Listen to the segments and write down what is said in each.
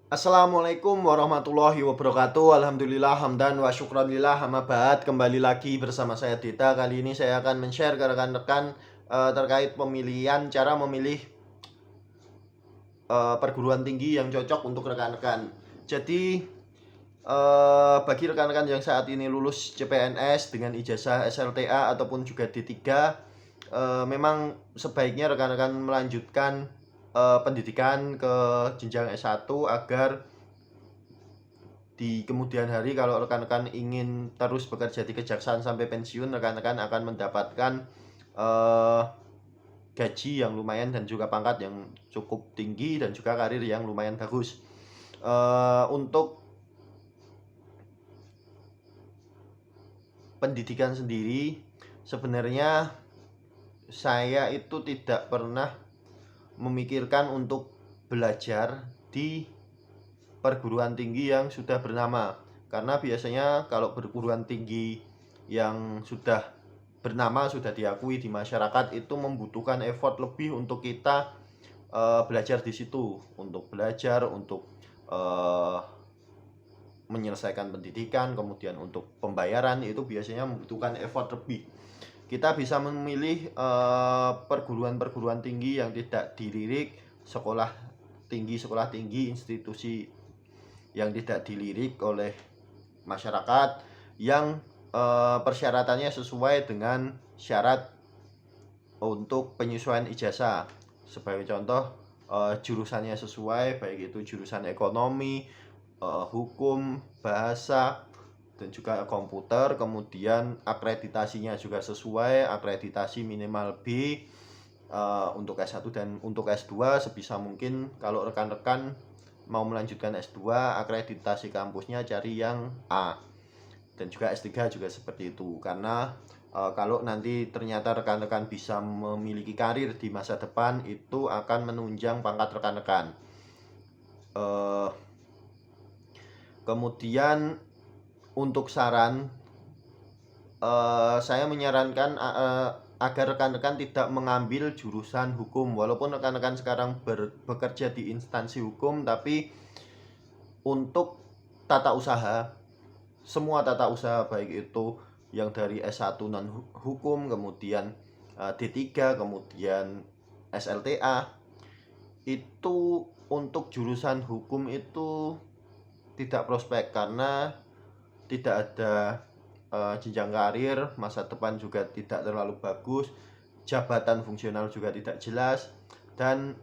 Assalamualaikum warahmatullahi wabarakatuh. Alhamdulillah hamdan wa syukranillah amma ba'd. Kembali lagi bersama saya Dita. Kali ini saya akan men-share ke rekan-rekan terkait cara memilih perguruan tinggi yang cocok untuk rekan-rekan. Jadi bagi rekan-rekan yang saat ini lulus CPNS dengan ijazah SLTA ataupun juga D3, memang sebaiknya rekan-rekan melanjutkan pendidikan ke jenjang S1 agar di kemudian hari kalau rekan-rekan ingin terus bekerja di kejaksaan sampai pensiun, rekan-rekan akan mendapatkan eh, gaji yang lumayan dan juga pangkat yang cukup tinggi dan juga karir yang lumayan bagus. Untuk pendidikan sendiri, sebenarnya saya itu tidak pernah memikirkan untuk belajar di perguruan tinggi yang sudah bernama, karena biasanya kalau perguruan tinggi yang sudah bernama, sudah diakui di masyarakat, itu membutuhkan effort lebih untuk kita belajar di situ, untuk belajar, untuk uh, menyelesaikan pendidikan, kemudian untuk pembayaran itu biasanya membutuhkan effort lebih. Kita bisa memilih perguruan-perguruan tinggi yang tidak dilirik, sekolah tinggi, institusi yang tidak dilirik oleh masyarakat, yang persyaratannya sesuai dengan syarat untuk penyesuaian ijazah. Sebagai contoh, jurusannya sesuai, baik itu jurusan ekonomi, hukum, bahasa, dan juga komputer. Kemudian akreditasinya juga sesuai, akreditasi minimal B untuk S1, dan untuk S2 sebisa mungkin kalau rekan-rekan mau melanjutkan S2, akreditasi kampusnya cari yang A. Dan juga S3 juga seperti itu, karena kalau nanti ternyata rekan-rekan bisa memiliki karir di masa depan, itu akan menunjang pangkat rekan-rekan. uh, Kemudian untuk saran, saya menyarankan agar rekan-rekan tidak mengambil jurusan hukum, walaupun rekan-rekan sekarang bekerja di instansi hukum, tapi untuk tata usaha, semua tata usaha baik itu yang dari S1 non hukum, kemudian D3, kemudian SLTA, itu untuk jurusan hukum itu tidak prospek, karena tidak ada jenjang karir, masa depan juga tidak terlalu bagus, jabatan fungsional juga tidak jelas, dan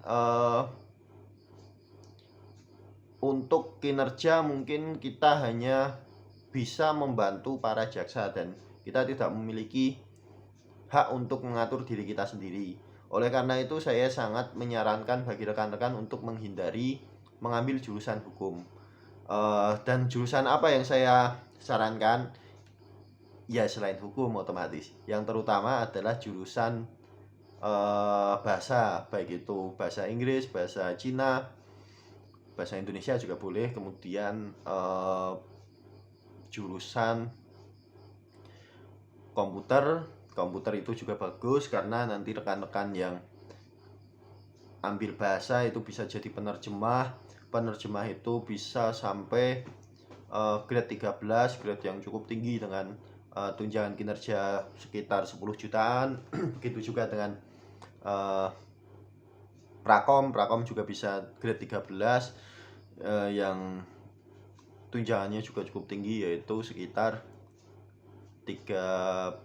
untuk kinerja mungkin kita hanya bisa membantu para jaksa, dan kita tidak memiliki hak untuk mengatur diri kita sendiri. Oleh karena itu, saya sangat menyarankan bagi rekan-rekan untuk menghindari mengambil jurusan hukum. Dan jurusan apa yang saya sarankan? Ya, selain hukum otomatis, yang terutama adalah jurusan bahasa, baik itu bahasa Inggris, bahasa Cina, bahasa Indonesia juga boleh. Kemudian jurusan komputer, komputer itu juga bagus, karena nanti rekan-rekan yang ambil bahasa itu bisa jadi penerjemah. Penerjemah itu bisa sampai grade 13, grade yang cukup tinggi dengan tunjangan kinerja sekitar 10 jutaan. Begitu juga dengan uh, Prakom juga bisa grade 13, yang tunjangannya juga cukup tinggi, yaitu sekitar 13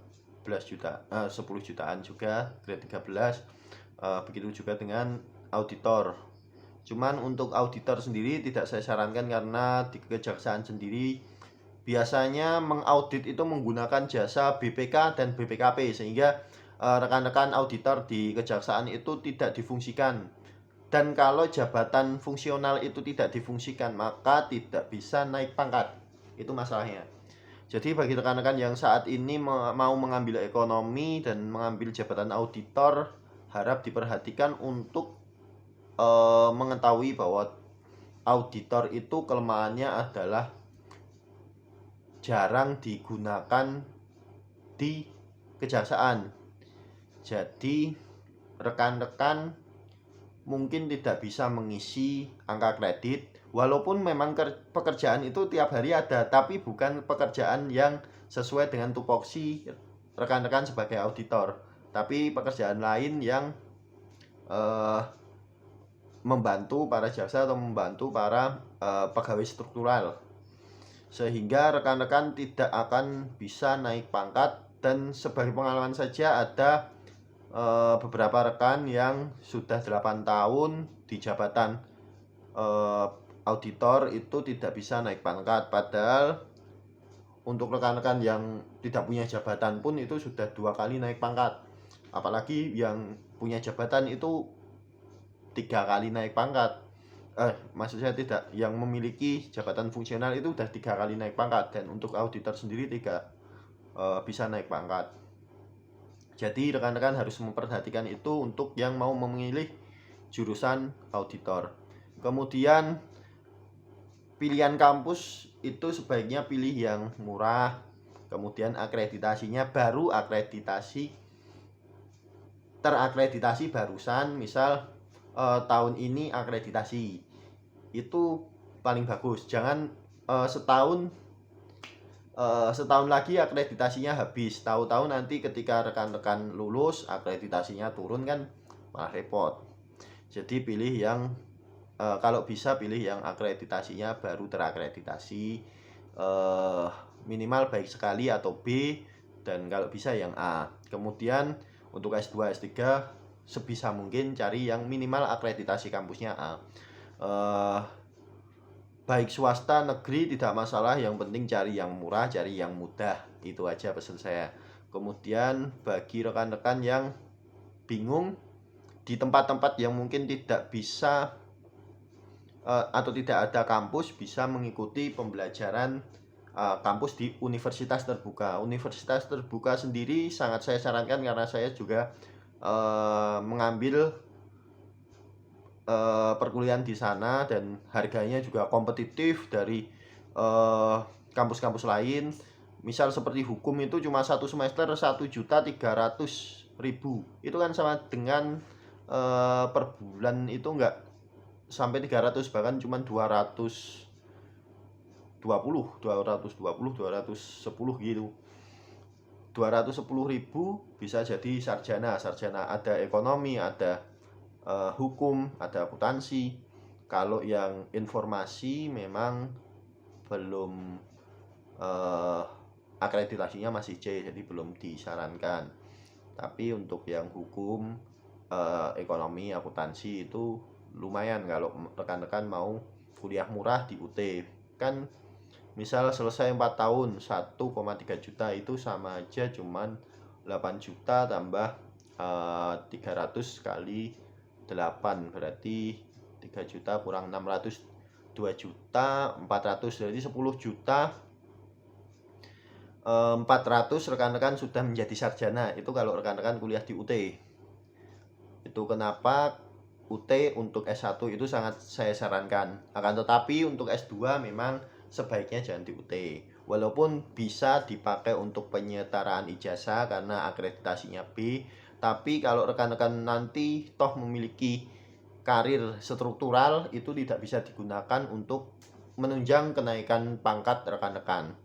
juta, 10 jutaan juga grade 13. Begitu juga dengan auditor. Cuman untuk auditor sendiri tidak saya sarankan, karena di kejaksaan sendiri biasanya mengaudit itu menggunakan jasa BPK dan BPKP, sehingga rekan-rekan auditor di kejaksaan itu tidak difungsikan. Dan kalau jabatan fungsional itu tidak difungsikan, maka tidak bisa naik pangkat. Itu masalahnya. Jadi bagi rekan-rekan yang saat ini mau mengambil ekonomi dan mengambil jabatan auditor, harap diperhatikan untuk mengetahui bahwa auditor itu kelemahannya adalah jarang digunakan di kejaksaan. Jadi rekan-rekan mungkin tidak bisa mengisi angka kredit, walaupun memang pekerjaan itu tiap hari ada, tapi bukan pekerjaan yang sesuai dengan tupoksi rekan-rekan sebagai auditor, tapi pekerjaan lain yang membantu para jasa atau membantu para pegawai struktural, sehingga rekan-rekan tidak akan bisa naik pangkat. Dan sebagai pengalaman saja, ada beberapa rekan yang sudah 8 tahun di jabatan auditor itu tidak bisa naik pangkat, padahal untuk rekan-rekan yang tidak punya jabatan pun itu sudah 2 kali naik pangkat, apalagi yang punya jabatan itu 3 kali naik pangkat. Maksud saya tidak, yang memiliki jabatan fungsional itu udah 3 kali naik pangkat, dan untuk auditor sendiri tidak bisa naik pangkat. Jadi rekan-rekan harus memperhatikan itu untuk yang mau memilih jurusan auditor. Kemudian pilihan kampus itu sebaiknya pilih yang murah. Kemudian akreditasinya baru terakreditasi barusan, misal tahun ini akreditasi, itu paling bagus. Jangan setahun lagi akreditasinya habis, tahu-tahu nanti ketika rekan-rekan lulus akreditasinya turun, kan malah repot. Jadi pilih yang kalau bisa pilih yang akreditasinya baru terakreditasi, minimal baik sekali atau B, dan kalau bisa yang A. Kemudian untuk S2 S3 sebisa mungkin cari yang minimal akreditasi kampusnya A. Baik swasta negeri tidak masalah, yang penting cari yang murah, cari yang mudah. Itu aja pesan saya. Kemudian bagi rekan-rekan yang bingung di tempat-tempat yang mungkin tidak bisa atau tidak ada kampus, bisa mengikuti pembelajaran kampus di universitas terbuka. Universitas terbuka sendiri sangat saya sarankan, karena saya juga mengambil perkuliahan di sana, dan harganya juga kompetitif dari kampus-kampus lain. Misal seperti hukum itu cuma satu semester 1.300.000, itu kan sama dengan per bulan itu enggak sampai 300, bahkan cuma 210 gitu. 210.000 bisa jadi sarjana ada ekonomi, ada hukum, ada akuntansi. Kalau yang informasi memang belum akreditasinya masih C, jadi belum disarankan. Tapi untuk yang hukum, ekonomi, akuntansi itu lumayan kalau rekan-rekan mau kuliah murah di UT. Kan misal selesai 4 tahun 1,3 juta, itu sama aja cuman 8 juta tambah 300 kali 8, berarti 3 juta kurang 600, 2 juta 400, jadi 10 juta 400 rekan-rekan sudah menjadi sarjana. Itu kalau rekan-rekan kuliah di UT. Itu kenapa UT untuk S1 itu sangat saya sarankan. Akan tetapi untuk S2 memang sebaiknya jangan di UT, walaupun bisa dipakai untuk penyetaraan ijazah karena akreditasinya B. Tapi kalau rekan-rekan nanti toh memiliki karir struktural, itu tidak bisa digunakan untuk menunjang kenaikan pangkat rekan-rekan,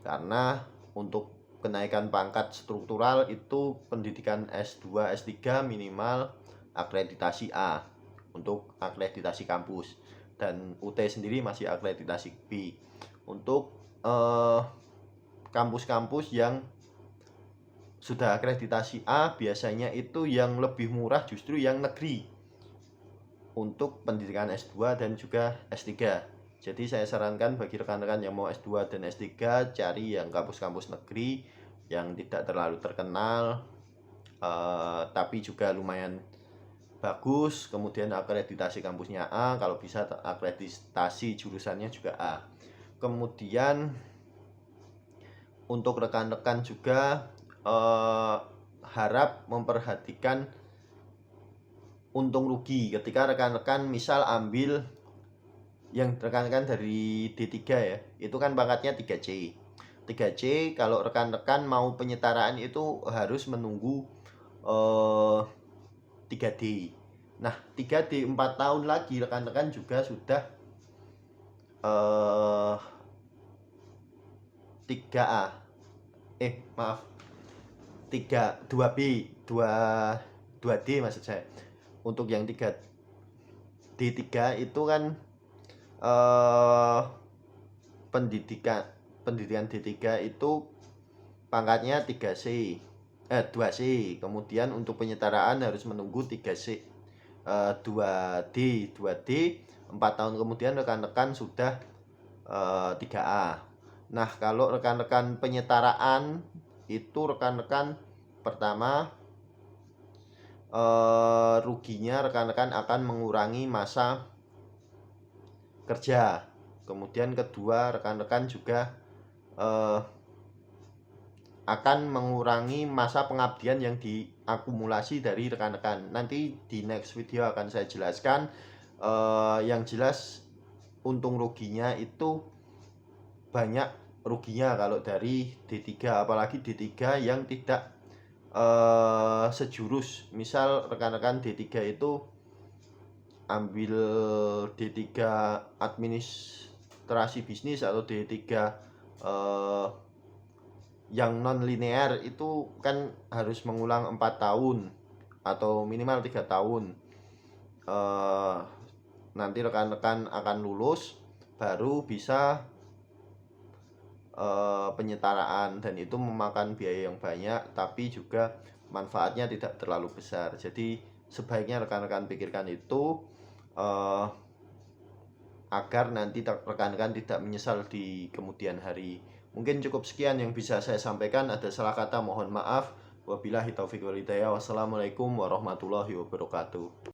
karena untuk kenaikan pangkat struktural itu pendidikan S2 S3 minimal akreditasi A untuk akreditasi kampus, dan UT sendiri masih akreditasi B. Untuk kampus-kampus yang sudah akreditasi A, biasanya itu yang lebih murah justru yang negeri untuk pendidikan S2 dan juga S3. Jadi saya sarankan bagi rekan-rekan yang mau S2 dan S3, cari yang kampus-kampus negeri yang tidak terlalu terkenal, tapi juga lumayan bagus. Kemudian akreditasi kampusnya A, kalau bisa akreditasi jurusannya juga A. Kemudian untuk rekan-rekan juga harap memperhatikan untung rugi ketika rekan-rekan misal ambil yang rekan-rekan dari D3 ya, itu kan pangkatnya 3C. 3C kalau rekan-rekan mau penyetaraan itu harus menunggu 3D. Nah, 3D 4 tahun lagi rekan-rekan juga sudah 3A. Maaf, 2B, 2D maksud saya. Untuk yang 3D3 itu kan pendidikan D3 itu pangkatnya 3C, 2C. Kemudian untuk penyetaraan harus menunggu 3C, 2D 4 tahun kemudian rekan-rekan sudah 3A. Nah, kalau rekan-rekan penyetaraan itu rekan-rekan pertama ruginya rekan-rekan akan mengurangi masa kerja. Kemudian kedua, rekan-rekan juga akan mengurangi masa pengabdian yang diakumulasi dari rekan-rekan. Nanti di next video akan saya jelaskan. Yang jelas untung ruginya itu banyak ruginya kalau dari D3, apalagi D3 yang tidak sejurus. Misal rekan-rekan D3 itu ambil D3 administrasi bisnis atau D3 yang non linear, itu kan harus mengulang 4 tahun atau minimal 3 tahun. Nanti rekan-rekan akan lulus baru bisa penyetaraan, dan itu memakan biaya yang banyak tapi juga manfaatnya tidak terlalu besar. Jadi sebaiknya rekan-rekan pikirkan itu agar nanti rekan-rekan tidak menyesal di kemudian hari. Mungkin cukup sekian yang bisa saya sampaikan. Ada salah kata mohon maaf. Wabillahi taufiq wal hidayah. Wassalamualaikum warahmatullahi wabarakatuh.